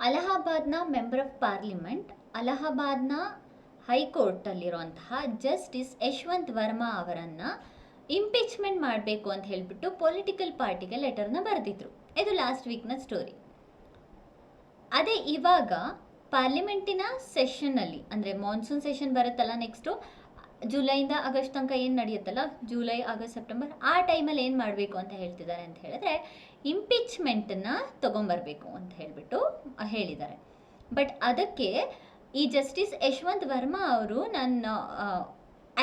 ಅಲಹಾಬಾದ್ನ member of parliament, ಅಲಹಾಬಾದ್ನ ಹೈಕೋರ್ಟಲ್ಲಿರುವಂತಹ justice Yashwant Varma ಅವರನ್ನು ಇಂಪೀಚ್ಮೆಂಟ್ ಮಾಡಬೇಕು ಅಂತ ಹೇಳಿಬಿಟ್ಟು ಪೊಲಿಟಿಕಲ್ ಪಾರ್ಟಿಗೆ ಲೆಟರ್ನ ಬರೆದಿದ್ರು. ಇದು ಲಾಸ್ಟ್ ವೀಕ್ನ ಸ್ಟೋರಿ. ಅದೇ ಇವಾಗ ಪಾರ್ಲಿಮೆಂಟಿನ ಸೆಷನ್ನಲ್ಲಿ, ಅಂದರೆ ಮಾನ್ಸೂನ್ ಸೆಷನ್ ಬರುತ್ತಲ್ಲ ನೆಕ್ಸ್ಟು ಜುಲೈಯಿಂದ ಆಗಸ್ಟ್ ತನಕ ಏನು ನಡೆಯುತ್ತಲ್ಲ, ಜುಲೈ ಆಗಸ್ಟ್ ಸೆಪ್ಟೆಂಬರ್, ಆ ಟೈಮಲ್ಲಿ ಏನು ಮಾಡಬೇಕು ಅಂತ ಹೇಳ್ತಿದ್ದಾರೆ ಅಂತ ಹೇಳಿದ್ರೆ ಇಂಪೀಚ್ಮೆಂಟನ್ನು ತೊಗೊಂಬರ್ಬೇಕು ಅಂತ ಹೇಳಿಬಿಟ್ಟು ಹೇಳಿದ್ದಾರೆ. ಬಟ್ ಅದಕ್ಕೆ ಈ ಜಸ್ಟಿಸ್ ಯಶವಂತ್ ವರ್ಮಾ ಅವರು ನಾನು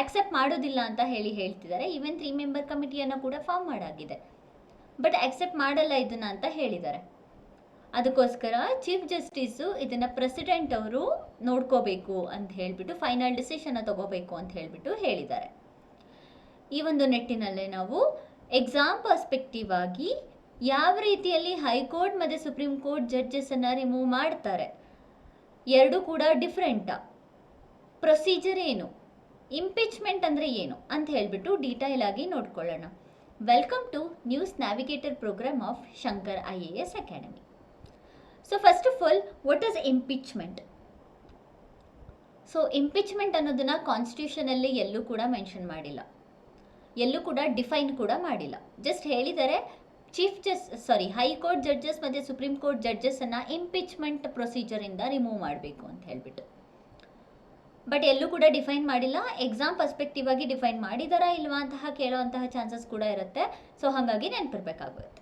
ಆಕ್ಸೆಪ್ಟ್ ಮಾಡೋದಿಲ್ಲ ಅಂತ ಹೇಳ್ತಿದ್ದಾರೆ. ಈವನ್ 3 ಮೆಂಬರ್ ಕಮಿಟಿಯನ್ನು ಕೂಡ ಫಾರ್ಮ್ ಮಾಡಾಗಿದೆ, ಬಟ್ ಆಕ್ಸೆಪ್ಟ್ ಮಾಡಲ್ಲ ಇದನ್ನು ಅಂತ ಹೇಳಿದ್ದಾರೆ. ಅದಕ್ಕೋಸ್ಕರ ಚೀಫ್ ಜಸ್ಟಿಸು ಇದನ್ನು ಪ್ರೆಸಿಡೆಂಟ್ ಅವರು ನೋಡ್ಕೋಬೇಕು ಅಂತ ಹೇಳಿಬಿಟ್ಟು ಫೈನಲ್ ಡಿಸಿಷನ್ನ ತಗೋಬೇಕು ಅಂತ ಹೇಳಿಬಿಟ್ಟು ಹೇಳಿದ್ದಾರೆ. ಈ ಒಂದು ನಿಟ್ಟಿನಲ್ಲೇ ನಾವು ಎಕ್ಸಾಮ್ ಪರ್ಸ್ಪೆಕ್ಟಿವ್ ಆಗಿ ಯಾವ ರೀತಿಯಲ್ಲಿ ಹೈಕೋರ್ಟ್ ಮತ್ತು ಸುಪ್ರೀಂ ಕೋರ್ಟ್ ಜಡ್ಜಸನ್ನು ರಿಮೂವ್ ಮಾಡ್ತಾರೆ, ಎರಡೂ ಕೂಡ ಡಿಫ್ರೆಂಟಾ, ಪ್ರೊಸೀಜರ್ ಏನು, ಇಂಪೀಚ್ಮೆಂಟ್ ಅಂದರೆ ಏನು ಅಂತ ಹೇಳಿಬಿಟ್ಟು ಡೀಟೇಲ್ ಆಗಿ ನೋಡ್ಕೊಳ್ಳೋಣ. Welcome to news navigator program of Shankar IAS academy. So first of all, what is impeachment? So impeachment ಅನ್ನೋದನ್ನ ಕಾನ್ಸ್ಟಿಟ್ಯೂಷನಲ್ಲಿ ಎಲ್ಲೂ ಕೂಡ ಮೆನ್ಷನ್ ಮಾಡಿಲ್ಲ, ಎಲ್ಲೂ ಕೂಡ ಡಿಫೈನ್ ಕೂಡ ಮಾಡಿಲ್ಲ. ಜಸ್ಟ್ ಹೇಳಿದರೆ ಹೈಕೋರ್ಟ್ ಜಡ್ಜಸ್ ಮತ್ತು ಸುಪ್ರೀಂ ಕೋರ್ಟ್ ಜಡ್ಜಸನ್ನು ಇಂಪೀಚ್ಮೆಂಟ್ ಪ್ರೊಸೀಜರಿಂದ ರಿಮೂವ್ ಮಾಡಬೇಕು ಅಂತ ಹೇಳಿಬಿಟ್ಟು. ಬಟ್ ಎಲ್ಲೂ ಕೂಡ ಡಿಫೈನ್ ಮಾಡಿಲ್ಲ. ಎಕ್ಸಾಮ್ ಪರ್ಸ್ಪೆಕ್ಟಿವ್ ಆಗಿ ಡಿಫೈನ್ ಮಾಡಿದಾರಾ ಇಲ್ವಾ ಅಂತ ಕೇಳೋವಂತಹ ಚಾನ್ಸಸ್ ಕೂಡ ಇರುತ್ತೆ. ಸೊ ಹಾಗಾಗಿ ನೆನಪಿರ್ಬೇಕಾಗುತ್ತೆ.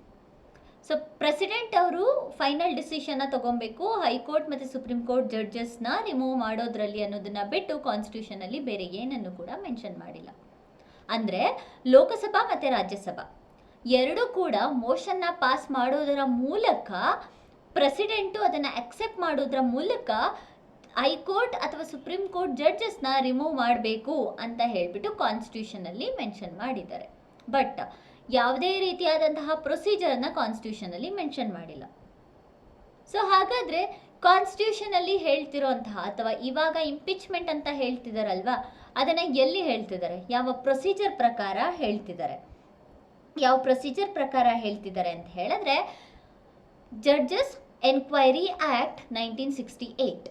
ಸೊ ಪ್ರೆಸಿಡೆಂಟ್ ಅವರು ಫೈನಲ್ ಡಿಸಿಷನ್ನ ತಗೊಬೇಕು ಹೈಕೋರ್ಟ್ ಮತ್ತು ಸುಪ್ರೀಂ ಕೋರ್ಟ್ ಜಡ್ಜಸ್ನ ರಿಮೂವ್ ಮಾಡೋದ್ರಲ್ಲಿ ಅನ್ನೋದನ್ನ ಬಿಟ್ಟು ಕಾನ್ಸ್ಟಿಟ್ಯೂಷನಲ್ಲಿ ಬೇರೆ ಏನನ್ನು ಕೂಡ ಮೆನ್ಷನ್ ಮಾಡಿಲ್ಲ. ಅಂದರೆ ಲೋಕಸಭಾ ಮತ್ತು ರಾಜ್ಯಸಭಾ ಎರಡೂ ಕೂಡ ಮೋಷನ್ನ ಪಾಸ್ ಮಾಡೋದರ ಮೂಲಕ ಪ್ರೆಸಿಡೆಂಟು ಅದನ್ನು ಅಕ್ಸೆಪ್ಟ್ ಮಾಡೋದ್ರ ಮೂಲಕ ಹೈಕೋರ್ಟ್ ಅಥವಾ ಸುಪ್ರೀಂ ಕೋರ್ಟ್ ಜಡ್ಜಸ್ನ ರಿಮೂವ್ ಮಾಡಬೇಕು ಅಂತ ಹೇಳಿಬಿಟ್ಟು ಕಾನ್ಸ್ಟಿಟ್ಯೂಷನಲ್ಲಿ ಮೆನ್ಷನ್ ಮಾಡಿದ್ದಾರೆ. ಬಟ್ ಯಾವುದೇ ರೀತಿಯಾದಂತಹ ಪ್ರೊಸೀಜರನ್ನು ಕಾನ್ಸ್ಟಿಟ್ಯೂಷನಲ್ಲಿ ಮೆನ್ಷನ್ ಮಾಡಿಲ್ಲ. ಸೊ ಹಾಗಾದರೆ ಕಾನ್ಸ್ಟಿಟ್ಯೂಷನಲ್ಲಿ ಹೇಳ್ತಿರೋಂತಹ ಅಥವಾ ಇವಾಗ ಇಂಪೀಚ್ಮೆಂಟ್ ಅಂತ ಹೇಳ್ತಿದಾರಲ್ವಾ, ಅದನ್ನು ಎಲ್ಲಿ ಹೇಳ್ತಿದ್ದಾರೆ, ಯಾವ ಪ್ರೊಸೀಜರ್ ಪ್ರಕಾರ ಹೇಳ್ತಿದ್ದಾರೆ? ಯಾವ ಪ್ರೊಸೀಜರ್ ಪ್ರಕಾರ ಹೇಳ್ತಿದ್ದಾರೆ ಅಂತ ಹೇಳಿದ್ರೆ ಜಡ್ಜಸ್ ಎನ್ಕ್ವೈರಿ ಆ್ಯಕ್ಟ್ 1968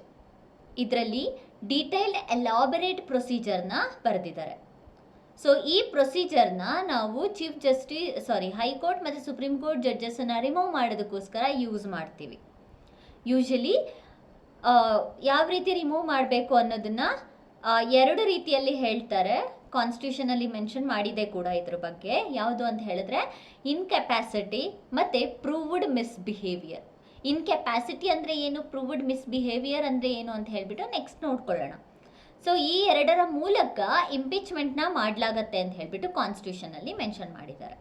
ಇದರಲ್ಲಿ ಡೀಟೇಲ್ಡ್ ಎಲಾಬರೇಟ್ ಪ್ರೊಸೀಜರ್ನ ಬರೆದಿದ್ದಾರೆ. ಸೊ ಈ ಪ್ರೊಸೀಜರ್ನ ನಾವು ಹೈಕೋರ್ಟ್ ಮತ್ತು ಸುಪ್ರೀಂ ಕೋರ್ಟ್ ಜಡ್ಜಸನ್ನು ರಿಮೂವ್ ಮಾಡೋದಕ್ಕೋಸ್ಕರ ಯೂಸ್ ಮಾಡ್ತೀವಿ. ಯೂಶಲಿ ಯಾವ ರೀತಿ ರಿಮೂವ್ ಮಾಡಬೇಕು ಅನ್ನೋದನ್ನು ಎರಡು ರೀತಿಯಲ್ಲಿ ಹೇಳ್ತಾರೆ. ಕಾನ್ಸ್ಟಿಟ್ಯೂಷನಲ್ಲಿ ಮೆನ್ಷನ್ ಮಾಡಿದೆ ಕೂಡ ಇದ್ರ ಬಗ್ಗೆ. ಯಾವುದು ಅಂತ ಹೇಳಿದ್ರೆ ಇನ್ಕೆಪಾಸಿಟಿ ಮತ್ತು ಪ್ರೂವ್ಡ್ ಮಿಸ್ಬಿಹೇವಿಯರ್. ಇನ್ಕೆಪಾಸಿಟಿ ಅಂದರೆ ಏನು, ಪ್ರೂವ್ಡ್ ಮಿಸ್ಬಿಹೇವಿಯರ್ ಅಂದರೆ ಏನು ಅಂತ ಹೇಳಿಬಿಟ್ಟು ನೆಕ್ಸ್ಟ್ ನೋಡ್ಕೊಳ್ಳೋಣ. ಸೊ ಈ ಎರಡರ ಮೂಲಕ ಇಂಪೀಚ್ಮೆಂಟ್ನ ಮಾಡಲಾಗತ್ತೆ ಅಂತ ಹೇಳಿಬಿಟ್ಟು ಕಾನ್ಸ್ಟಿಟ್ಯೂಷನಲ್ಲಿ ಮೆನ್ಷನ್ ಮಾಡಿದ್ದಾರೆ.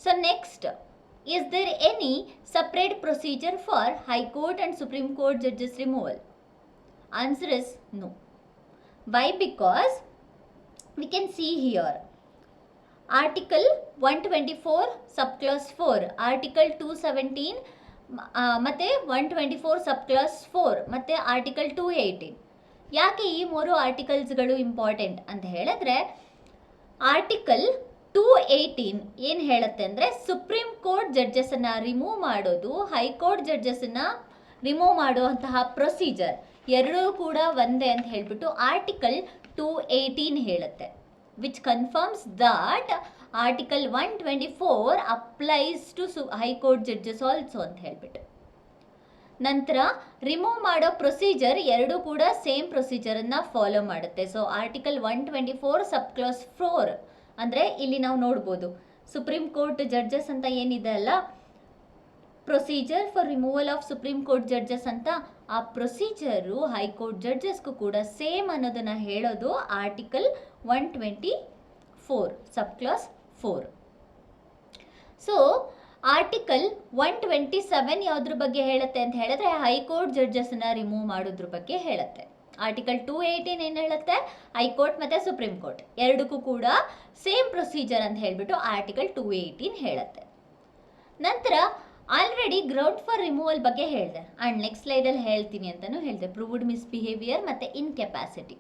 So next, is there any separate procedure for high court and supreme court judges removal? Answer is no. Why? Because we can see here article 124 subclause 4, article 217 ಮತ್ತೆ 124 subclause 4 ಮತ್ತೆ article 218. ಯಾಕೆ ಈ ಮೂರು ಆರ್ಟಿಕಲ್ಸ್ಗಳು ಇಂಪಾರ್ಟೆಂಟ್ ಅಂತ ಹೇಳಿದ್ರೆ ಆರ್ಟಿಕಲ್ 218 ಏನು ಹೇಳುತ್ತೆ ಅಂದರೆ ಸುಪ್ರೀಂ ಕೋರ್ಟ್ ಜಡ್ಜಸನ್ನು ರಿಮೂವ್ ಮಾಡೋದು, ಹೈಕೋರ್ಟ್ ಜಡ್ಜಸನ್ನು ರಿಮೂವ್ ಮಾಡುವಂತಹ ಪ್ರೊಸೀಜರ್ ಎರಡೂ ಕೂಡ ಒಂದೇ ಅಂತ ಹೇಳಿಬಿಟ್ಟು ಆರ್ಟಿಕಲ್ 218 ಹೇಳುತ್ತೆ. Which confirms that article 124 applies to high court judges also ಅಂತ ಹೇಳ್ಬಿಟ್ಟು. ನಂತರ ರಿಮೂವ್ ಮಾಡೋ ಪ್ರೊಸೀಜರ್ ಎರಡೂ ಕೂಡ ಸೇಮ್ ಪ್ರೊಸೀಜರನ್ನು ಫಾಲೋ ಮಾಡುತ್ತೆ. ಸೊ ಆರ್ಟಿಕಲ್ 124 ಸಬ್ಕ್ಲಾಸ್ 4 ಅಂದರೆ ಇಲ್ಲಿ ನಾವು ನೋಡ್ಬೋದು ಸುಪ್ರೀಂ ಕೋರ್ಟ್ ಜಡ್ಜಸ್ ಅಂತ ಏನಿದೆ ಅಲ್ಲ, procedure for removal of supreme court judges ಅಂತ, ಆ ಪ್ರೊಸೀಜರು ಹೈಕೋರ್ಟ್ ಜಡ್ಜಸ್ಗೂ ಕೂಡ ಸೇಮ್ ಅನ್ನೋದನ್ನು ಹೇಳೋದು ಆರ್ಟಿಕಲ್ 124 ಸಬ್ಕ್ಲಾಸ್ 4. ಸೊ ಆರ್ಟಿಕಲ್ 127 ಯಾವುದ್ರ ಬಗ್ಗೆ ಹೇಳುತ್ತೆ ಅಂತ ಹೇಳಿದ್ರೆ ಹೈಕೋರ್ಟ್ ಜಡ್ಜಸ್ನ ರಿಮೂವ್ ಮಾಡೋದ್ರ ಬಗ್ಗೆ ಹೇಳುತ್ತೆ. ಆರ್ಟಿಕಲ್ 218 ಏನು ಹೇಳುತ್ತೆ, ಹೈಕೋರ್ಟ್ ಮತ್ತು ಸುಪ್ರೀಂ ಕೋರ್ಟ್ ಎರಡಕ್ಕೂ ಕೂಡ ಸೇಮ್ ಪ್ರೊಸೀಜರ್ ಅಂತ ಹೇಳಿಬಿಟ್ಟು ಆರ್ಟಿಕಲ್ 218 ಹೇಳುತ್ತೆ. ನಂತರ ಆಲ್ರೆಡಿ ಗ್ರೌಂಡ್ ಫಾರ್ ರಿಮೂವಲ್ ಬಗ್ಗೆ ಹೇಳಿದೆ ಆ್ಯಂಡ್ ನೆಕ್ಸ್ಟ್ ಸ್ಲೈಡಲ್ಲಿ ಹೇಳ್ತೀನಿ ಅಂತಲೂ ಹೇಳಿದೆ. ಪ್ರೂವ್ಡ್ ಮಿಸ್ಬಿಹೇವಿಯರ್ ಮತ್ತು ಇನ್ಕೆಪಾಸಿಟಿ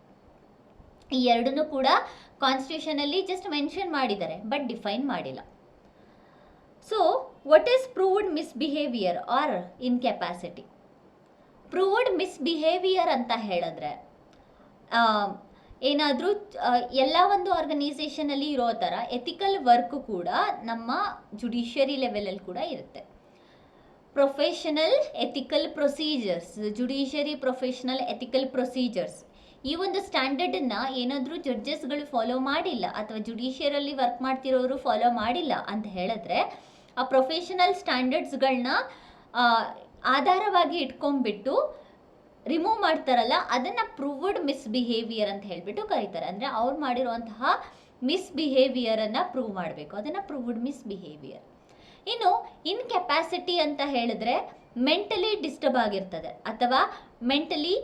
ಈ ಎರಡನ್ನೂ ಕೂಡ ಕಾನ್ಸ್ಟಿಟ್ಯೂಷನಲ್ಲಿ ಜಸ್ಟ್ ಮೆನ್ಷನ್ ಮಾಡಿದ್ದಾರೆ, ಬಟ್ ಡಿಫೈನ್ ಮಾಡಿಲ್ಲ. So what is proved misbehaviour or incapacity? Proved misbehaviour ಅಂತ ಹೇಳಿದ್ರೆ ಏನಾದರೂ ಎಲ್ಲ ಒಂದು ಆರ್ಗನೈಸೇಷನಲ್ಲಿ ಇರೋ ಥರ ಎಥಿಕಲ್ ವರ್ಕ್ ಕೂಡ ನಮ್ಮ ಜುಡಿಷಿಯರಿ ಲೆವೆಲಲ್ಲಿ ಕೂಡ ಇರುತ್ತೆ. Professional ethical procedures, judiciary professional ethical procedures, ಈ ಒಂದು ಸ್ಟ್ಯಾಂಡರ್ಡನ್ನು ಏನಾದರೂ ಜಡ್ಜಸ್ಗಳು ಫಾಲೋ ಮಾಡಿಲ್ಲ ಅಥವಾ ಜುಡಿಷಿಯರಲ್ಲಿ ವರ್ಕ್ ಮಾಡ್ತಿರೋರು ಫಾಲೋ ಮಾಡಿಲ್ಲ ಅಂತ ಹೇಳಿದ್ರೆ ಆ ಪ್ರೊಫೆಷನಲ್ ಸ್ಟ್ಯಾಂಡರ್ಡ್ಸ್ಗಳನ್ನ ಆಧಾರವಾಗಿ ಇಟ್ಕೊಂಡ್ಬಿಟ್ಟು ರಿಮೂವ್ ಮಾಡ್ತಾರಲ್ಲ, ಅದನ್ನು ಪ್ರೂವ್ಡ್ ಮಿಸ್ಬಿಹೇವಿಯರ್ ಅಂತ ಹೇಳಿಬಿಟ್ಟು ಕರೀತಾರೆ. ಅಂದರೆ ಅವ್ರು ಮಾಡಿರುವಂತಹ ಮಿಸ್ಬಿಹೇವಿಯರನ್ನು ಪ್ರೂವ್ ಮಾಡಬೇಕು, ಅದನ್ನು ಪ್ರೂವ್ಡ್ ಮಿಸ್ಬಿಹೇವಿಯರ್. ಇನ್ನು ಇನ್ಕೆಪಾಸಿಟಿ ಅಂತ ಹೇಳಿದ್ರೆ ಮೆಂಟಲಿ ಡಿಸ್ಟರ್ಬ್ ಆಗಿರ್ತದೆ ಅಥವಾ ಮೆಂಟಲಿ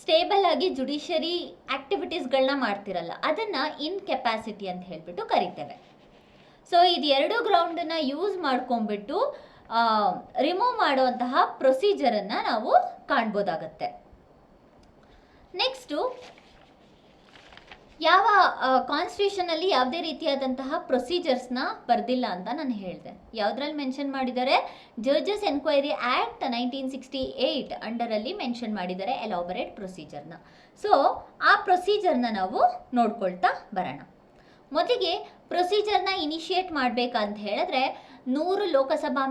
ಸ್ಟೇಬಲ್ ಆಗಿ ಜುಡಿಷಿಯರಿ ಆಕ್ಟಿವಿಟೀಸ್ಗಳನ್ನ ಮಾಡ್ತಿರಲ್ಲ, ಅದನ್ನು ಇನ್ಕೆಪಾಸಿಟಿ ಅಂತ ಹೇಳಿಬಿಟ್ಟು ಕರಿತೇವೆ. ಸೊ ಇದು ಎರಡು ಗ್ರೌಂಡನ್ನು ಯೂಸ್ ಮಾಡ್ಕೊಂಡ್ಬಿಟ್ಟು ರಿಮೂವ್ ಮಾಡುವಂತಹ ಪ್ರೊಸೀಜರನ್ನು ನಾವು ಕಾಣ್ಬೋದಾಗತ್ತೆ. ನೆಕ್ಸ್ಟು, ಯಾವ ಕಾನ್ಸ್ಟಿಟ್ಯೂಷನಲ್ಲಿ ಯಾವುದೇ ರೀತಿಯಾದಂತಹ ಪ್ರೊಸೀಜರ್ಸ್ನ ಬರೆದಿಲ್ಲ ಅಂತ ನಾನು ಹೇಳಿದೆ. ಯಾವುದ್ರಲ್ಲಿ ಮೆನ್ಷನ್ ಮಾಡಿದ್ದಾರೆ? ಜಡ್ಜಸ್ ಎನ್ಕ್ವೈರಿ ಆ್ಯಕ್ಟ್ 1968 ಅಂಡರಲ್ಲಿ ಮೆನ್ಷನ್ ಮಾಡಿದ್ದಾರೆ ಎಲಾಬರೇಟ್ ಪ್ರೊಸೀಜರ್ನ. ಸೊ ಆ ಪ್ರೊಸೀಜರ್ನ ನಾವು ನೋಡ್ಕೊಳ್ತಾ ಬರೋಣ. ಮೊದಲಿಗೆ ಪ್ರೊಸೀಜರ್ನ ಇನಿಷಿಯೇಟ್ ಮಾಡಬೇಕಂತ ಹೇಳಿದ್ರೆ 100 ಲೋಕಸಭಾ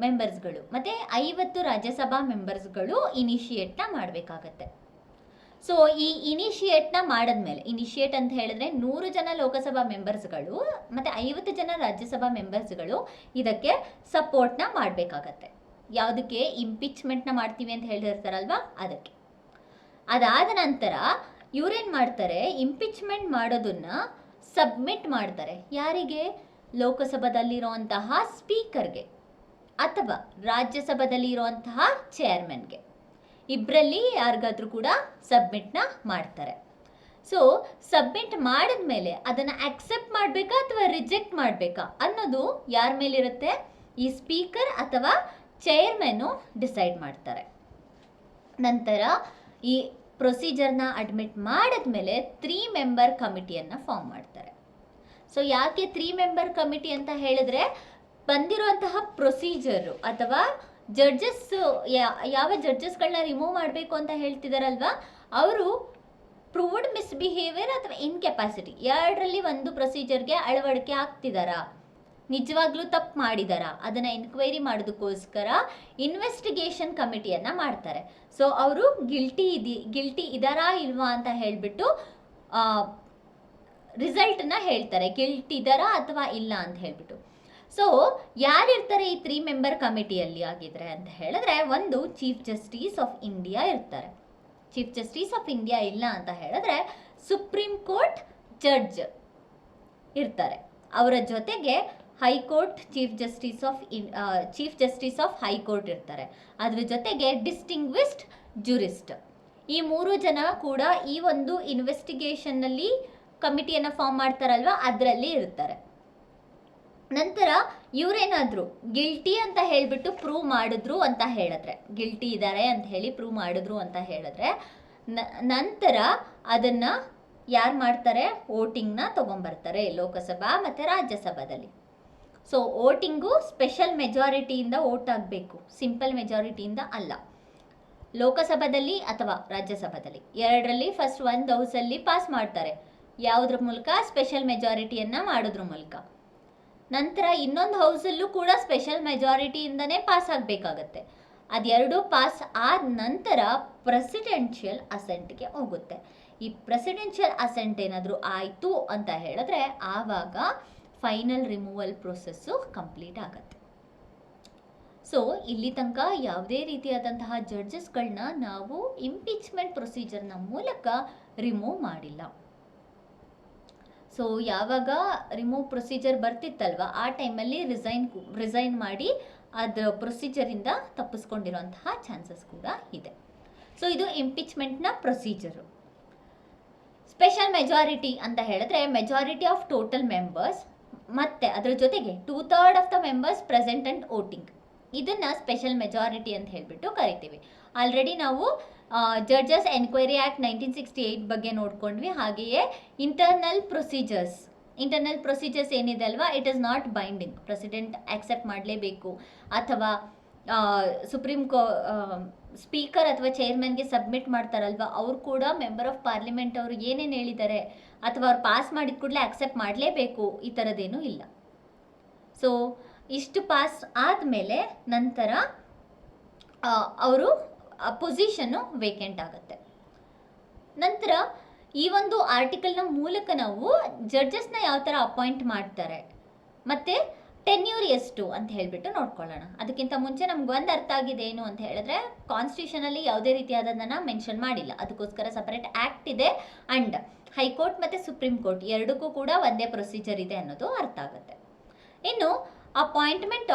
ಮೆಂಬರ್ಸ್ಗಳು ಮತ್ತು 50 ರಾಜ್ಯಸಭಾ ಮೆಂಬರ್ಸ್ಗಳು ಇನಿಷಿಯೇಟ್ನ ಮಾಡಬೇಕಾಗತ್ತೆ. ಸೊ ಈ ಇನಿಷಿಯೇಟ್ನ ಮಾಡಿದ್ಮೇಲೆ, ಇನಿಷಿಯೇಟ್ ಅಂತ ಹೇಳಿದ್ರೆ 100 ಜನ ಲೋಕಸಭಾ ಮೆಂಬರ್ಸ್ಗಳು ಮತ್ತು 50 ಜನ ರಾಜ್ಯಸಭಾ ಮೆಂಬರ್ಸ್ಗಳು ಇದಕ್ಕೆ ಸಪೋರ್ಟ್ನ ಮಾಡಬೇಕಾಗತ್ತೆ. ಯಾವುದಕ್ಕೆ? ಇಂಪೀಚ್ಮೆಂಟ್ನ ಮಾಡ್ತೀವಿ ಅಂತ ಹೇಳಿರ್ತಾರಲ್ವ ಅದಕ್ಕೆ. ಅದಾದ ನಂತರ ಇವರೇನು ಮಾಡ್ತಾರೆ? ಇಂಪೀಚ್ಮೆಂಟ್ ಮಾಡೋದನ್ನು ಸಬ್ಮಿಟ್ ಮಾಡ್ತಾರೆ. ಯಾರಿಗೆ? ಲೋಕಸಭಾದಲ್ಲಿರುವಂತಹ ಸ್ಪೀಕರ್ಗೆ ಅಥವಾ ರಾಜ್ಯಸಭಾದಲ್ಲಿ ಇರುವಂತಹ ಚೇರ್ಮನ್ಗೆ, ಇಬ್ಬರಲ್ಲಿ ಯಾರಿಗಾದ್ರೂ ಕೂಡ ಸಬ್ಮಿಟ್ನ ಮಾಡ್ತಾರೆ. ಸೊ ಸಬ್ಮಿಟ್ ಮಾಡಿದ್ಮೇಲೆ ಅದನ್ನು ಆಕ್ಸೆಪ್ಟ್ ಮಾಡಬೇಕಾ ಅಥವಾ ರಿಜೆಕ್ಟ್ ಮಾಡಬೇಕಾ ಅನ್ನೋದು ಯಾರ ಮೇಲಿರುತ್ತೆ? ಈ ಸ್ಪೀಕರ್ ಅಥವಾ ಚೇರ್ಮನ್ನು ಡಿಸೈಡ್ ಮಾಡ್ತಾರೆ. ನಂತರ ಈ ಪ್ರೊಸೀಜರ್ನ ಅಡ್ಮಿಟ್ ಮಾಡಿದ್ಮೇಲೆ 3 ಮೆಂಬರ್ ಕಮಿಟಿಯನ್ನು ಫಾರ್ಮ್ ಮಾಡ್ತಾರೆ. ಸೊ ಯಾಕೆ 3 ಮೆಂಬರ್ ಕಮಿಟಿ ಅಂತ ಹೇಳಿದ್ರೆ, ಬಂದಿರುವಂತಹ ಪ್ರೊಸೀಜರು ಅಥವಾ ಜಡ್ಜಸ್ ಯಾವ ಜಡ್ಜಸ್ಗಳನ್ನ ರಿಮೂವ್ ಮಾಡಬೇಕು ಅಂತ ಹೇಳ್ತಿದಾರಲ್ವ, ಅವರು ಪ್ರೂವ್ಡ್ ಮಿಸ್ಬಿಹೇವಿಯರ್ ಅಥವಾ ಇನ್ಕೆಪಾಸಿಟಿ ಎರಡರಲ್ಲಿ ಒಂದು ಪ್ರೊಸೀಜರ್ಗೆ ಅಳವಡಿಕೆ ಆಗ್ತಿದ್ದಾರಾ, ನಿಜವಾಗ್ಲೂ ತಪ್ಪು ಮಾಡಿದಾರಾ, ಅದನ್ನು ಎನ್ಕ್ವೈರಿ ಇನ್ವೆಸ್ಟಿಗೇಷನ್ ಕಮಿಟಿಯನ್ನು ಮಾಡ್ತಾರೆ. ಸೊ ಅವರು ಗಿಲ್ಟಿ ಇದಾರಾ ಇಲ್ವಾ ಅಂತ ಹೇಳಿಬಿಟ್ಟು ರಿಸಲ್ಟನ್ನ ಹೇಳ್ತಾರೆ, ಗಿಲ್ಟ್ ಇದಾರಾ ಅಥವಾ ಇಲ್ಲ ಅಂತ ಹೇಳಿಬಿಟ್ಟು. ಸೊ ಯಾರಿರ್ತಾರೆ ಈ 3 ಮೆಂಬರ್ ಕಮಿಟಿಯಲ್ಲಿ ಆಗಿದ್ರೆ ಅಂತ ಹೇಳಿದ್ರೆ, ಒಂದು ಚೀಫ್ ಜಸ್ಟಿಸ್ ಆಫ್ ಇಂಡಿಯಾ ಇರ್ತಾರೆ. ಚೀಫ್ ಜಸ್ಟಿಸ್ ಆಫ್ ಇಂಡಿಯಾ ಇಲ್ಲ ಅಂತ ಹೇಳಿದ್ರೆ ಸುಪ್ರೀಂ ಕೋರ್ಟ್ ಜಡ್ಜ್ ಇರ್ತಾರೆ. ಅವರ ಜೊತೆಗೆ high court chief justice of high court ಇರ್ತಾರೆ. ಅದ್ರ ಜೊತೆಗೆ ಡಿಸ್ಟಿಂಗ್ವಿಶ್ಡ್ ಜೂರಿಸ್ಟ್. ಈ 3 ಜನ ಕೂಡ ಈ ಒಂದು ಇನ್ವೆಸ್ಟಿಗೇಷನ್ನಲ್ಲಿ ಕಮಿಟಿಯನ್ನು ಫಾರ್ಮ್ ಮಾಡ್ತಾರಲ್ವ ಅದರಲ್ಲಿ ಇರ್ತಾರೆ. ನಂತರ ಇವರೇನಾದರೂ ಗಿಲ್ಟಿ ಅಂತ ಹೇಳಿಬಿಟ್ಟು ಪ್ರೂವ್ ಮಾಡಿದ್ರು ಅಂತ ಹೇಳಿದ್ರೆ, ಗಿಲ್ಟಿ ಇದ್ದಾರೆ ಅಂತ ಹೇಳಿ ಪ್ರೂವ್ ಮಾಡಿದ್ರು ಅಂತ ಹೇಳಿದ್ರೆ, ನಂತರ ಅದನ್ನು ಯಾರು ಮಾಡ್ತಾರೆ? ವೋಟಿಂಗ್ನ ತೊಗೊಂಬರ್ತಾರೆ ಲೋಕಸಭಾ ಮತ್ತು ರಾಜ್ಯಸಭಾದಲ್ಲಿ. ಸೊ ವೋಟಿಂಗು ಸ್ಪೆಷಲ್ ಮೆಜಾರಿಟಿಯಿಂದ ವೋಟ್ ಆಗಬೇಕು, ಸಿಂಪಲ್ ಮೆಜಾರಿಟಿಯಿಂದ ಅಲ್ಲ. ಲೋಕಸಭಾದಲ್ಲಿ ಅಥವಾ ರಾಜ್ಯಸಭಾದಲ್ಲಿ ಎರಡರಲ್ಲಿ ಫಸ್ಟ್ ಒಂದು ಹೌಸಲ್ಲಿ ಪಾಸ್ ಮಾಡ್ತಾರೆ. ಯಾವುದ್ರ ಮೂಲಕ? ಸ್ಪೆಷಲ್ ಮೆಜಾರಿಟಿಯನ್ನು ಮಾಡೋದ್ರ ಮೂಲಕ. ನಂತರ ಇನ್ನೊಂದು ಹೌಸಲ್ಲೂ ಕೂಡ ಸ್ಪೆಷಲ್ ಮೆಜಾರಿಟಿಯಿಂದನೇ ಪಾಸ್ ಆಗಬೇಕಾಗತ್ತೆ. ಅದೆರಡು ಪಾಸ್ ಆದ ನಂತರ ಪ್ರೆಸಿಡೆನ್ಷಿಯಲ್ ಅಸೆಂಟ್ಗೆ ಹೋಗುತ್ತೆ. ಈ ಪ್ರೆಸಿಡೆನ್ಷಿಯಲ್ ಅಸೆಂಟ್ ಏನಾದರೂ ಆಯಿತು ಅಂತ ಹೇಳಿದ್ರೆ ಆವಾಗ ಫೈನಲ್ ರಿಮೂವಲ್ ಪ್ರೊಸೆಸ್ಸು ಕಂಪ್ಲೀಟ್ ಆಗುತ್ತೆ. ಸೊ ಇಲ್ಲಿ ತನಕ ಯಾವುದೇ ರೀತಿಯಾದಂತಹ ಜಡ್ಜಸ್ಗಳನ್ನ ನಾವು ಇಂಪೀಚ್ಮೆಂಟ್ ಪ್ರೊಸೀಜರ್ನ ಮೂಲಕ ರಿಮೂವ್ ಮಾಡಿಲ್ಲ. ಸೊ ಯಾವಾಗ ರಿಮೂವ್ ಪ್ರೊಸೀಜರ್ ಬರ್ತಿತ್ತಲ್ವ ಆ ಟೈಮಲ್ಲಿ ರಿಸೈನ್ ಮಾಡಿ ಅದರ ಪ್ರೊಸೀಜರಿಂದ ತಪ್ಪಿಸ್ಕೊಂಡಿರೋಂತಹ ಚಾನ್ಸಸ್ ಕೂಡ ಇದೆ. ಸೊ ಇದು ಇಂಪೀಚ್ಮೆಂಟ್ನ ಪ್ರೊಸೀಜರು. ಸ್ಪೆಷಲ್ ಮೆಜಾರಿಟಿ ಅಂತ ಹೇಳಿದ್ರೆ ಮೆಜಾರಿಟಿ ಆಫ್ ಟೋಟಲ್ ಮೆಂಬರ್ಸ್ ಮತ್ತು ಅದರ ಜೊತೆಗೆ 2/3 of the members present and voting, ಇದನ್ನು ಸ್ಪೆಷಲ್ ಮೆಜಾರಿಟಿ ಅಂತ ಹೇಳಿಬಿಟ್ಟು ಕರಿತೀವಿ. ಆಲ್ರೆಡಿ ನಾವು ಜಡ್ಜಸ್ ಎನ್ಕ್ವೈರಿ ಆ್ಯಕ್ಟ್ 1968 ಬಗ್ಗೆ ನೋಡ್ಕೊಂಡ್ವಿ. ಹಾಗೆಯೇ ಇಂಟರ್ನಲ್ ಪ್ರೊಸೀಜರ್ಸ್ ಏನಿದೆ ಅಲ್ವಾ, it is not binding. President accept ಮಾಡಲೇಬೇಕು ಅಥವಾ ಸುಪ್ರೀಂ ಸ್ಪೀಕರ್ ಅಥವಾ ಚೇರ್ಮನ್ಗೆ ಸಬ್ಮಿಟ್ ಮಾಡ್ತಾರಲ್ವ, ಅವ್ರು ಕೂಡ ಮೆಂಬರ್ ಆಫ್ ಪಾರ್ಲಿಮೆಂಟ್ ಅವರು ಏನೇನು ಹೇಳಿದ್ದಾರೆ ಅಥವಾ ಅವ್ರು ಪಾಸ್ ಮಾಡಿದ ಕೂಡಲೇ ಅಕ್ಸೆಪ್ಟ್ ಮಾಡಲೇಬೇಕು, ಈ ಥರದ್ದೇನೂ ಇಲ್ಲ. ಸೊ ಇಷ್ಟು ಪಾಸ್ ಆದಮೇಲೆ ನಂತರ ಅವರು ಪೊಸಿಷನ್ನು ವೇಕೆಂಟ್ ಆಗುತ್ತೆ. ನಂತರ ಈ ಒಂದು ಆರ್ಟಿಕಲ್ನ ಮೂಲಕ ನಾವು ಜಡ್ಜಸ್ನ ಯಾವ ಥರ ಅಪಾಯಿಂಟ್ ಮಾಡ್ತಾರೆ ಮತ್ತು ಟೆನ್ಯೂರ್ ಎಷ್ಟು ಅಂತ ಹೇಳಿಬಿಟ್ಟು ನೋಡ್ಕೊಳ್ಳೋಣ. ಅದಕ್ಕಿಂತ ಮುಂಚೆ ನಮ್ಗೆ ಒಂದು ಅರ್ಥ ಆಗಿದೆ ಏನು ಅಂತ ಹೇಳಿದ್ರೆ, ಕಾನ್ಸ್ಟಿಟ್ಯೂಷನಲ್ಲಿ ಯಾವುದೇ ರೀತಿಯಾದದನ್ನು ಮೆನ್ಷನ್ ಮಾಡಿಲ್ಲ, ಅದಕ್ಕೋಸ್ಕರ ಸಪರೇಟ್ ಆ್ಯಕ್ಟ್ ಇದೆ. ಆ್ಯಂಡ್ ಹೈಕೋರ್ಟ್ ಮತ್ತು ಸುಪ್ರೀಂ ಕೋರ್ಟ್ ಎರಡಕ್ಕೂ ಕೂಡ ಒಂದೇ ಪ್ರೊಸೀಜರ್ ಇದೆ ಅನ್ನೋದು ಅರ್ಥ ಆಗುತ್ತೆ. ಇನ್ನು ಅಪಾಯಿಂಟ್ಮೆಂಟ್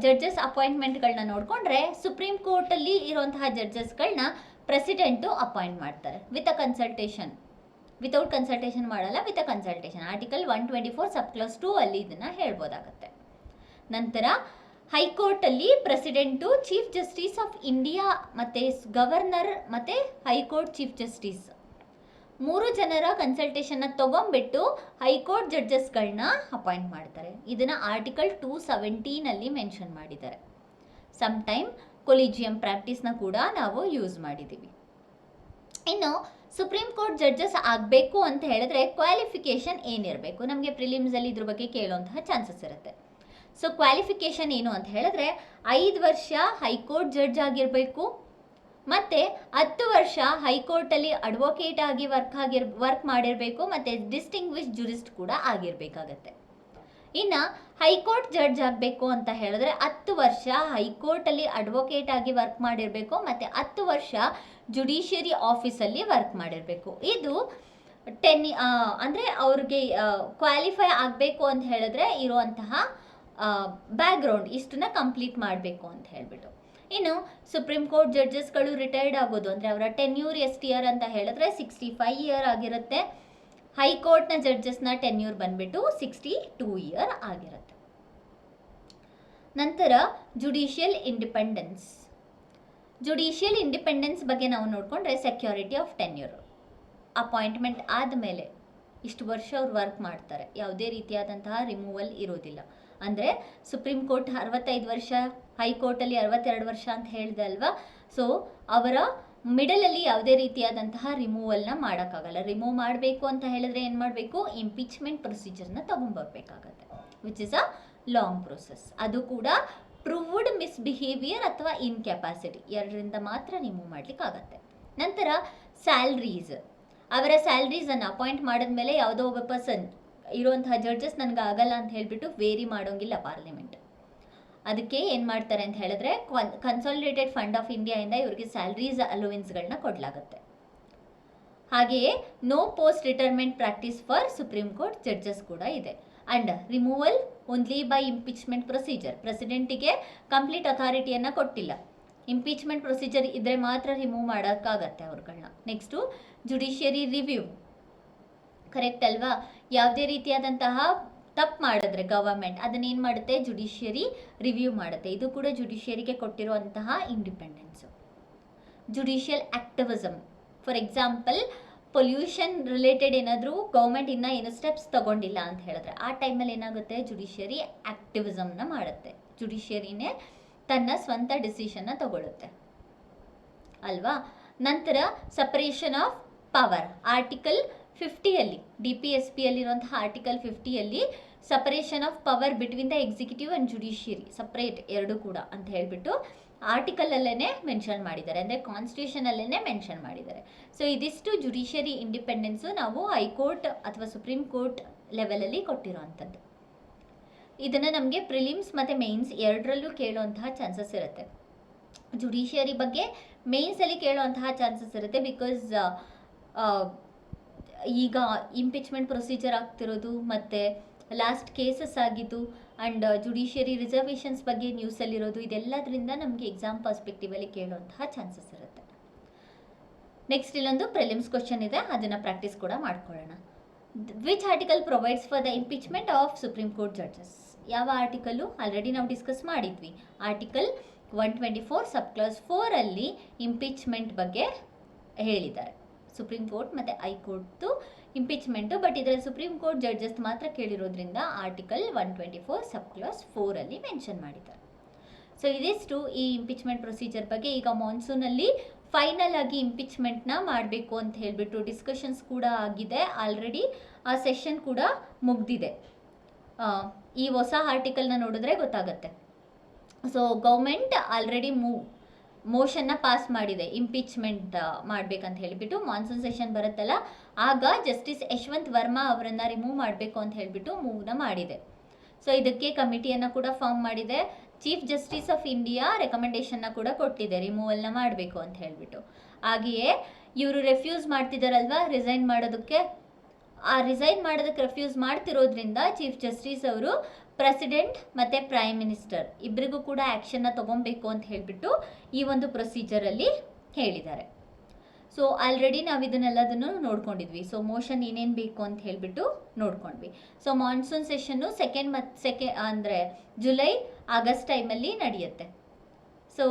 ಜಡ್ಜಸ್ ಅಪಾಯಿಂಟ್ಮೆಂಟ್ಗಳನ್ನ ನೋಡಿಕೊಂಡ್ರೆ, ಸುಪ್ರೀಂ ಕೋರ್ಟಲ್ಲಿ ಇರುವಂತಹ ಜಡ್ಜಸ್ಗಳನ್ನ ಪ್ರೆಸಿಡೆಂಟು ಅಪಾಯಿಂಟ್ ಮಾಡ್ತಾರೆ with a consultation. Without consultation ಮಾಡಲ್ಲ, with a consultation. Article 124 sub clause 2 ಅಲ್ಲಿ ಇದನ್ನು ಹೇಳ್ಬೋದಾಗತ್ತೆ. ನಂತರ ಹೈಕೋರ್ಟಲ್ಲಿ president, chief justice of India ಮತ್ತು ಗವರ್ನರ್ ಮತ್ತು ಹೈಕೋರ್ಟ್ ಚೀಫ್ ಜಸ್ಟಿಸ್ 3 ಜನರ ಕನ್ಸಲ್ಟೇಷನ್ನ ತೊಗೊಂಡ್ಬಿಟ್ಟು ಹೈಕೋರ್ಟ್ ಜಡ್ಜಸ್ಗಳನ್ನ ಅಪಾಯಿಂಟ್ ಮಾಡ್ತಾರೆ. ಇದನ್ನು ಆರ್ಟಿಕಲ್ 217 ಮೆನ್ಷನ್ ಮಾಡಿದ್ದಾರೆ. ಸಮ್ಟೈಮ್ ಕೊಲಿಜಿಯಂ ಪ್ರಾಕ್ಟೀಸ್ನ ಕೂಡ ನಾವು ಯೂಸ್ ಮಾಡಿದ್ದೀವಿ. ಇನ್ನು ಸುಪ್ರೀಂ ಕೋರ್ಟ್ ಜಡ್ಜಸ್ ಆಗಬೇಕು ಅಂತ ಹೇಳಿದ್ರೆ ಕ್ವಾಲಿಫಿಕೇಷನ್ ಏನಿರಬೇಕು? ನಮಗೆ ಪ್ರಿಲಿಮ್ಸಲ್ಲಿ ಇದ್ರ ಬಗ್ಗೆ ಕೇಳುವಂತಹ ಚಾನ್ಸಸ್ ಇರುತ್ತೆ. ಸೊ ಕ್ವಾಲಿಫಿಕೇಷನ್ ಏನು ಅಂತ ಹೇಳಿದ್ರೆ 5 ವರ್ಷ ಹೈಕೋರ್ಟ್ ಜಡ್ಜ್ ಆಗಿರಬೇಕು ಮತ್ತು 10 ವರ್ಷ ಹೈಕೋರ್ಟಲ್ಲಿ ಅಡ್ವೊಕೇಟ್ ಆಗಿ ವರ್ಕ್ ಮಾಡಿರಬೇಕು ಮತ್ತು ಡಿಸ್ಟಿಂಗ್ವಿಶ್ ಜುರಿಸ್ಟ್ ಕೂಡ ಆಗಿರಬೇಕಾಗತ್ತೆ. ಇನ್ನು ಹೈಕೋರ್ಟ್ ಜಡ್ಜ್ ಆಗಬೇಕು ಅಂತ ಹೇಳಿದ್ರೆ 10 ವರ್ಷ ಹೈಕೋರ್ಟಲ್ಲಿ ಅಡ್ವೊಕೇಟ್ ಆಗಿ ವರ್ಕ್ ಮಾಡಿರಬೇಕು ಮತ್ತು 10 ವರ್ಷ ಜುಡಿಷಿಯರಿ ಆಫೀಸಲ್ಲಿ ವರ್ಕ್ ಮಾಡಿರಬೇಕು. ಇದು ಅಂದರೆ ಅವ್ರಿಗೆ ಕ್ವಾಲಿಫೈ ಆಗಬೇಕು ಅಂತ ಹೇಳಿದ್ರೆ ಇರುವಂತಹ ಬ್ಯಾಕ್ಗ್ರೌಂಡ್ ಇಷ್ಟನ್ನ ಕಂಪ್ಲೀಟ್ ಮಾಡಬೇಕು ಅಂತ ಹೇಳಿಬಿಟ್ಟು. ಇನ್ನು ಸುಪ್ರೀಂ ಕೋರ್ಟ್ ಜಡ್ಜಸ್ಗಳು ರಿಟೈರ್ಡ್ ಆಗೋದು ಅಂದರೆ ಅವರ ಟೆನ್ಯೂರ್ ಎಷ್ಟು ಇಯರ್ ಅಂತ ಹೇಳಿದ್ರೆ 65 ಇಯರ್ ಆಗಿರುತ್ತೆ. ಹೈಕೋರ್ಟ್ನ ಜಡ್ಜಸ್ನ ಟೆನ್ಯೂರ್ ಬಂದ್ಬಿಟ್ಟು 62 ಇಯರ್ ಆಗಿರುತ್ತೆ. ನಂತರ ಜುಡಿಷಿಯಲ್ ಇಂಡಿಪೆಂಡೆನ್ಸ್ ಬಗ್ಗೆ ನಾವು ನೋಡಿಕೊಂಡ್ರೆ ಸೆಕ್ಯೂರಿಟಿ ಆಫ್ ಟೆನ್ಯೂರ್. ಅಪಾಯಿಂಟ್ಮೆಂಟ್ ಆದಮೇಲೆ ಇಷ್ಟು ವರ್ಷ ಅವ್ರು ವರ್ಕ್ ಮಾಡ್ತಾರೆ, ಯಾವುದೇ ರೀತಿಯಾದಂತಹ ರಿಮೂವಲ್ ಇರೋದಿಲ್ಲ. ಅಂದರೆ ಸುಪ್ರೀಂ ಕೋರ್ಟ್ 65 ವರ್ಷ, ಹೈಕೋರ್ಟಲ್ಲಿ 62 ವರ್ಷ ಅಂತ ಹೇಳಿದೆ ಅಲ್ವಾ. ಸೊ ಅವರ ಮಿಡಲಲ್ಲಿ ಯಾವುದೇ ರೀತಿಯಾದಂತಹ ರಿಮೂವಲ್ನ ಮಾಡೋಕ್ಕಾಗಲ್ಲ. ರಿಮೂವ್ ಮಾಡಬೇಕು ಅಂತ ಹೇಳಿದ್ರೆ ಏನು ಮಾಡಬೇಕು? ಇಂಪೀಚ್ಮೆಂಟ್ ಪ್ರೊಸೀಜರ್ನ ತೊಗೊಂಬರ್ಬೇಕಾಗತ್ತೆ, which is a long process. ಅದು ಕೂಡ ಪ್ರೂವ್ಡ್ ಮಿಸ್ಬಿಹೇವಿಯರ್ ಅಥವಾ ಇನ್ಕೆಪಾಸಿಟಿ ಎರಡರಿಂದ ಮಾತ್ರ ರಿಮೂವ್ ಮಾಡಲಿಕ್ಕಾಗತ್ತೆ. ನಂತರ ಸ್ಯಾಲ್ರೀಸ್, ಅವರ ಸ್ಯಾಲ್ರೀಸನ್ನು ಅಪಾಯಿಂಟ್ ಮಾಡಿದ್ಮೇಲೆ ಯಾವುದೋ ಒಬ್ಬ ಪರ್ಸನ್ ಇರುವಂತಹ ಜಡ್ಜಸ್ ನನಗೆ ಆಗಲ್ಲ ಅಂತ ಹೇಳಿಬಿಟ್ಟು ವೇರಿ ಮಾಡೋಂಗಿಲ್ಲ ಪಾರ್ಲಿಮೆಂಟ್. ಅದಕ್ಕೆ ಏನು ಮಾಡ್ತಾರೆ ಅಂತ ಹೇಳಿದ್ರೆ ಕನ್ಸಾಲಿಡೇಟೆಡ್ ಫಂಡ್ ಆಫ್ ಇಂಡಿಯಾಯಿಂದ ಇವರಿಗೆ ಸ್ಯಾಲ್ರೀಸ್ ಅಲೋವೆನ್ಸ್ಗಳನ್ನ ಕೊಡಲಾಗುತ್ತೆ. ಹಾಗೆಯೇ no post retirement practice for supreme court judges ಕೂಡ ಇದೆ. And removal only by impeachment procedure. ಪ್ರೆಸಿಡೆಂಟಿಗೆ ಕಂಪ್ಲೀಟ್ ಅಥಾರಿಟಿಯನ್ನು ಕೊಟ್ಟಿಲ್ಲ, ಇಂಪೀಚ್ಮೆಂಟ್ ಪ್ರೊಸೀಜರ್ ಇದ್ದರೆ ಮಾತ್ರ ರಿಮೂವ್ ಮಾಡೋಕ್ಕಾಗತ್ತೆ ಅವ್ರುಗಳನ್ನ. ನೆಕ್ಸ್ಟು ಜುಡಿಷಿಯರಿ ರಿವ್ಯೂ, ಕರೆಕ್ಟ್ ಅಲ್ವಾ? ಯಾವುದೇ ರೀತಿಯಾದಂತಹ ತಪ್ಪು ಮಾಡಿದ್ರೆ ಗವರ್ಮೆಂಟ್ ಅದನ್ನೇನು ಮಾಡುತ್ತೆ? ಜುಡಿಷಿಯರಿ ರಿವ್ಯೂ ಮಾಡುತ್ತೆ. ಇದು ಕೂಡ ಜುಡಿಷಿಯರಿಗೆ ಕೊಟ್ಟಿರುವಂತಹ independence. Judicial activism, for example pollution related ಏನಾದರೂ ಗೌರ್ಮೆಂಟ್ ಇನ್ನೂ ಏನು ಸ್ಟೆಪ್ಸ್ ತಗೊಂಡಿಲ್ಲ ಅಂತ ಹೇಳಿದ್ರೆ ಆ ಟೈಮಲ್ಲಿ ಏನಾಗುತ್ತೆ? ಜುಡಿಷಿಯರಿ ಆಕ್ಟಿವಿಸಮ್ನ ಮಾಡುತ್ತೆ. ಜುಡಿಷಿಯರಿನೇ ತನ್ನ ಸ್ವಂತ ಡಿಸಿಷನ್ನ ತಗೊಳ್ಳುತ್ತೆ ಅಲ್ವಾ. ನಂತರ separation of power, article 50 DPSP ಅಲ್ಲಿರುವಂತಹ article 50 separation of power between the executive and judiciary, separate ಎರಡು ಕೂಡ ಅಂತ ಹೇಳಿಬಿಟ್ಟು ಆರ್ಟಿಕಲಲ್ಲೇ ಮೆನ್ಷನ್ ಮಾಡಿದ್ದಾರೆ, ಅಂದರೆ ಕಾನ್ಸ್ಟಿಟ್ಯೂಷನಲ್ಲೇ ಮೆನ್ಷನ್ ಮಾಡಿದ್ದಾರೆ. ಸೊ ಇದಿಷ್ಟು ಜುಡಿಷಿಯರಿ ಇಂಡಿಪೆಂಡೆನ್ಸು ನಾವು ಹೈಕೋರ್ಟ್ ಅಥವಾ ಸುಪ್ರೀಂ ಕೋರ್ಟ್ ಲೆವೆಲಲ್ಲಿ ಕೊಟ್ಟಿರೋವಂಥದ್ದು. ಇದನ್ನು ನಮಗೆ ಪ್ರಿಲಿಮ್ಸ್ ಮತ್ತು ಮೇನ್ಸ್ ಎರಡರಲ್ಲೂ ಕೇಳುವಂತಹ ಚಾನ್ಸಸ್ ಇರುತ್ತೆ. ಜುಡಿಷಿಯರಿ ಬಗ್ಗೆ ಮೇನ್ಸಲ್ಲಿ ಕೇಳುವಂತಹ ಚಾನ್ಸಸ್ ಇರುತ್ತೆ, ಬಿಕಾಸ್ ಈಗ ಇಂಪೀಚ್ಮೆಂಟ್ ಪ್ರೊಸೀಜರ್ ಆಗ್ತಿರೋದು ಮತ್ತು ಲಾಸ್ಟ್ ಕೇಸಸ್ ಆಗಿದ್ದು ಆ್ಯಂಡ್ ಜುಡಿಷಿಯರಿ ರಿಸರ್ವೇಷನ್ಸ್ ಬಗ್ಗೆ ನ್ಯೂಸಲ್ಲಿರೋದು, ಇದೆಲ್ಲದರಿಂದ ನಮಗೆ ಎಕ್ಸಾಮ್ ಪರ್ಸ್ಪೆಕ್ಟಿವಲ್ಲಿ ಕೇಳುವಂತಹ ಚಾನ್ಸಸ್ ಇರುತ್ತೆ. ನೆಕ್ಸ್ಟ್ ಇಲ್ಲೊಂದು ಪ್ರಿಲಿಮ್ಸ್ ಕ್ವಶನ್ ಇದೆ, ಅದನ್ನು ಪ್ರಾಕ್ಟೀಸ್ ಕೂಡ ಮಾಡ್ಕೊಳ್ಳೋಣ. Which article provides for the impeachment of supreme court judges? ಯಾವ ಆರ್ಟಿಕಲ್ಲು ಆಲ್ರೆಡಿ ನಾವು ಡಿಸ್ಕಸ್ ಮಾಡಿದ್ವಿ. ಆರ್ಟಿಕಲ್ 124 ಸಬ್ ಕ್ಲಾಸ್ 4 ಇಂಪೀಚ್ಮೆಂಟ್ ಬಗ್ಗೆ ಹೇಳಿದ್ದಾರೆ. ಸುಪ್ರೀಂ ಕೋರ್ಟ್ ಮತ್ತು ಹೈಕೋರ್ಟ್ದು ಇಂಪೀಚ್ಮೆಂಟು, ಬಟ್ ಇದರಲ್ಲಿ ಸುಪ್ರೀಂ ಕೋರ್ಟ್ ಜಡ್ಜಸ್ ಮಾತ್ರ ಕೇಳಿರೋದ್ರಿಂದ ಆರ್ಟಿಕಲ್ 124 ಸಬ್ ಕ್ಲಾಸ್ 4 ಮೆನ್ಷನ್ ಮಾಡಿದ್ದಾರೆ. ಸೊ ಇದಿಷ್ಟು ಈ ಇಂಪೀಚ್ಮೆಂಟ್ ಪ್ರೊಸೀಜರ್ ಬಗ್ಗೆ. ಈಗ ಮಾನ್ಸೂನಲ್ಲಿ ಫೈನಲ್ ಆಗಿ ಇಂಪೀಚ್ಮೆಂಟ್ನ ಮಾಡಬೇಕು ಅಂತ ಹೇಳಿಬಿಟ್ಟು ಡಿಸ್ಕಷನ್ಸ್ ಕೂಡ ಆಗಿದೆ ಆಲ್ರೆಡಿ. ಆ ಸೆಷನ್ ಕೂಡ ಮುಗ್ದಿದೆ. ಈ ಹೊಸ ಆರ್ಟಿಕಲ್ನ ನೋಡಿದ್ರೆ ಗೊತ್ತಾಗುತ್ತೆ. ಸೊ ಗೌರ್ಮೆಂಟ್ ಆಲ್ರೆಡಿ ಮೋಷನ್ನ ಪಾಸ್ ಮಾಡಿದೆ ಇಂಪೀಚ್ಮೆಂಟ್ ಮಾಡಬೇಕಂತ ಹೇಳಿಬಿಟ್ಟು. ಮಾನ್ಸೂನ್ ಸೆಷನ್ ಬರುತ್ತಲ್ಲ ಆಗ ಜಸ್ಟಿಸ್ ಯಶವಂತ್ ವರ್ಮಾ ಅವರನ್ನು ರಿಮೂವ್ ಮಾಡಬೇಕು ಅಂತ ಹೇಳಿಬಿಟ್ಟು ಮೂವ್ನ ಮಾಡಿದೆ. ಸೊ ಇದಕ್ಕೆ ಕಮಿಟಿಯನ್ನು ಕೂಡ ಫಾರ್ಮ್ ಮಾಡಿದೆ. ಚೀಫ್ ಜಸ್ಟಿಸ್ ಆಫ್ ಇಂಡಿಯಾ ರೆಕಮೆಂಡೇಶನ್ನ ಕೂಡ ಕೊಟ್ಟಿದೆ ರಿಮೂವಲ್ನ ಮಾಡಬೇಕು ಅಂತ ಹೇಳಿಬಿಟ್ಟು. ಹಾಗೆಯೇ ಇವರು ರೆಫ್ಯೂಸ್ ಮಾಡ್ತಿದ್ದಾರಲ್ವಾ ರಿಸೈನ್ ಮಾಡೋದಕ್ಕೆ, ಆ ರಿಸೈನ್ ಮಾಡೋದಕ್ಕೆ ರೆಫ್ಯೂಸ್ ಮಾಡ್ತಿರೋದ್ರಿಂದ ಚೀಫ್ ಜಸ್ಟಿಸ್ ಅವರು ಪ್ರೆಸಿಡೆಂಟ್ ಮತ್ತು ಪ್ರೈಮ್ ಮಿನಿಸ್ಟರ್ ಇಬ್ಬರಿಗೂ ಕೂಡ ಆ್ಯಕ್ಷನ್ನ ತೊಗೊಬೇಕು ಅಂತ ಹೇಳಿಬಿಟ್ಟು ಈ ಒಂದು ಪ್ರೊಸೀಜರಲ್ಲಿ ಹೇಳಿದ್ದಾರೆ. ಸೊ ಆಲ್ರೆಡಿ ನಾವು ಇದನ್ನೆಲ್ಲದನ್ನು ನೋಡ್ಕೊಂಡಿದ್ವಿ. ಸೊ ಮೋಷನ್ ಏನೇನು ಬೇಕು ಅಂತ ಹೇಳಿಬಿಟ್ಟು ನೋಡ್ಕೊಂಡ್ವಿ. ಸೊ ಮಾನ್ಸೂನ್ ಸೆಷನ್ನು ಅಂದರೆ ಜುಲೈ ಆಗಸ್ಟ್ ಟೈಮಲ್ಲಿ ನಡೆಯುತ್ತೆ. ಸೊ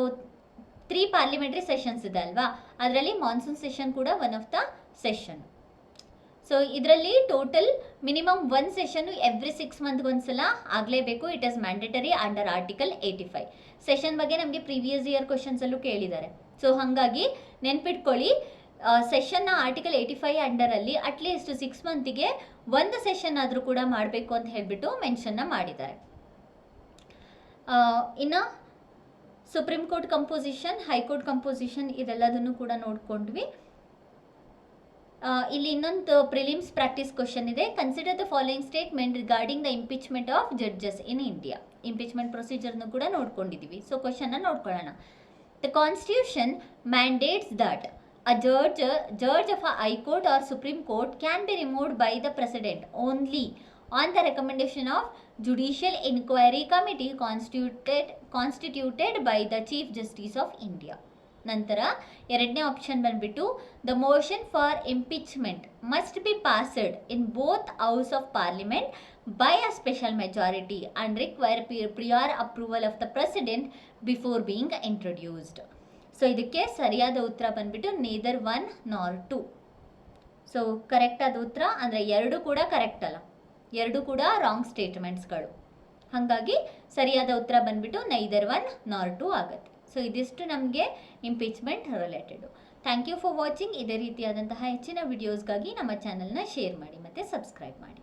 3 ಪಾರ್ಲಿಮೆಂಟ್ರಿ ಸೆಷನ್ಸ್ ಇದೆ ಅಲ್ವಾ, ಅದರಲ್ಲಿ ಮಾನ್ಸೂನ್ ಸೆಷನ್ ಕೂಡ one of the session. So ಇದರಲ್ಲಿ ಟೋಟಲ್ ಮಿನಿಮಮ್ 1 ಸೆಷನ್ನು ಎವ್ರಿ 6 ಮಂತ್ಗೆ ಒಂದ್ಸಲ ಆಗಲೇಬೇಕು. It is mandatory under article 85. Session ಬಗ್ಗೆ ನಮಗೆ ಪ್ರೀವಿಯಸ್ ಇಯರ್ ಕ್ವಶನ್ಸಲ್ಲೂ ಕೇಳಿದ್ದಾರೆ. ಸೊ ಹಾಗಾಗಿ ನೆನ್ಪಿಟ್ಕೊಳ್ಳಿ, ಸೆಷನ್ನ ಆರ್ಟಿಕಲ್ 85 ಅಂಡರಲ್ಲಿ ಅಟ್ಲೀಸ್ಟ್ 6 ಮಂತಿಗೆ 1 ಸೆಷನ್ ಆದರೂ ಕೂಡ ಮಾಡಬೇಕು ಅಂತ ಹೇಳಿಬಿಟ್ಟು ಮೆನ್ಷನ್ನ ಮಾಡಿದ್ದಾರೆ. ಇನ್ನು supreme court composition, high court composition ಇದೆಲ್ಲದನ್ನು ಕೂಡ ನೋಡ್ಕೊಂಡ್ವಿ. ಇಲ್ಲಿ ಇನ್ನೊಂದು ಪ್ರಿಲಿಮ್ಸ್ ಪ್ರಾಕ್ಟೀಸ್ ಕ್ವಶನ್ ಇದೆ. Consider the following statement regarding the impeachment of judges in India. Impeachment ಪ್ರೊಸೀಜರ್ನು ಕೂಡ ನೋಡ್ಕೊಂಡಿದ್ದೀವಿ. ಸೊ ಕ್ವಶನ್ನ ನೋಡ್ಕೊಳ್ಳೋಣ. The constitution mandates that a judge of a high court or supreme court can be removed by the president only on the recommendation of judicial inquiry committee constituted by the chief justice of India. ನಂತರ ಎರಡನೇ option ಬಂದ್ಬಿಟ್ಟು the motion for impeachment must be passed in both house of parliament by a special majority and require prior approval of the president before being introduced. So ಇದಕ್ಕೆ ಸರಿಯಾದ ಉತ್ತರ ಬಂದ್ಬಿಟ್ಟು neither 1 ನಾರ್ 2. So ಕರೆಕ್ಟಾದ ಉತ್ತರ ಅಂದರೆ 2 ಕೂಡ ಕರೆಕ್ಟ್ ಅಲ್ಲ, 2 ಕೂಡ ರಾಂಗ್ ಸ್ಟೇಟ್ಮೆಂಟ್ಸ್ಗಳು. ಹಾಗಾಗಿ ಸರಿಯಾದ ಉತ್ತರ ಬಂದ್ಬಿಟ್ಟು ನೈದರ್ 1 ನಾರ್ 2 ಆಗುತ್ತೆ. ಸೊ ಇದಿಷ್ಟು ನಮಗೆ impeachment related. Thank you for watching. ಇದೇ ರೀತಿಯಾದಂತಹ ಹೆಚ್ಚಿನ ವಿಡಿಯೋಸ್ಗಾಗಿ ನಮ್ಮ ಚಾನಲ್ನ ಶೇರ್ ಮಾಡಿ ಮತ್ತು ಸಬ್ಸ್ಕ್ರೈಬ್ ಮಾಡಿ.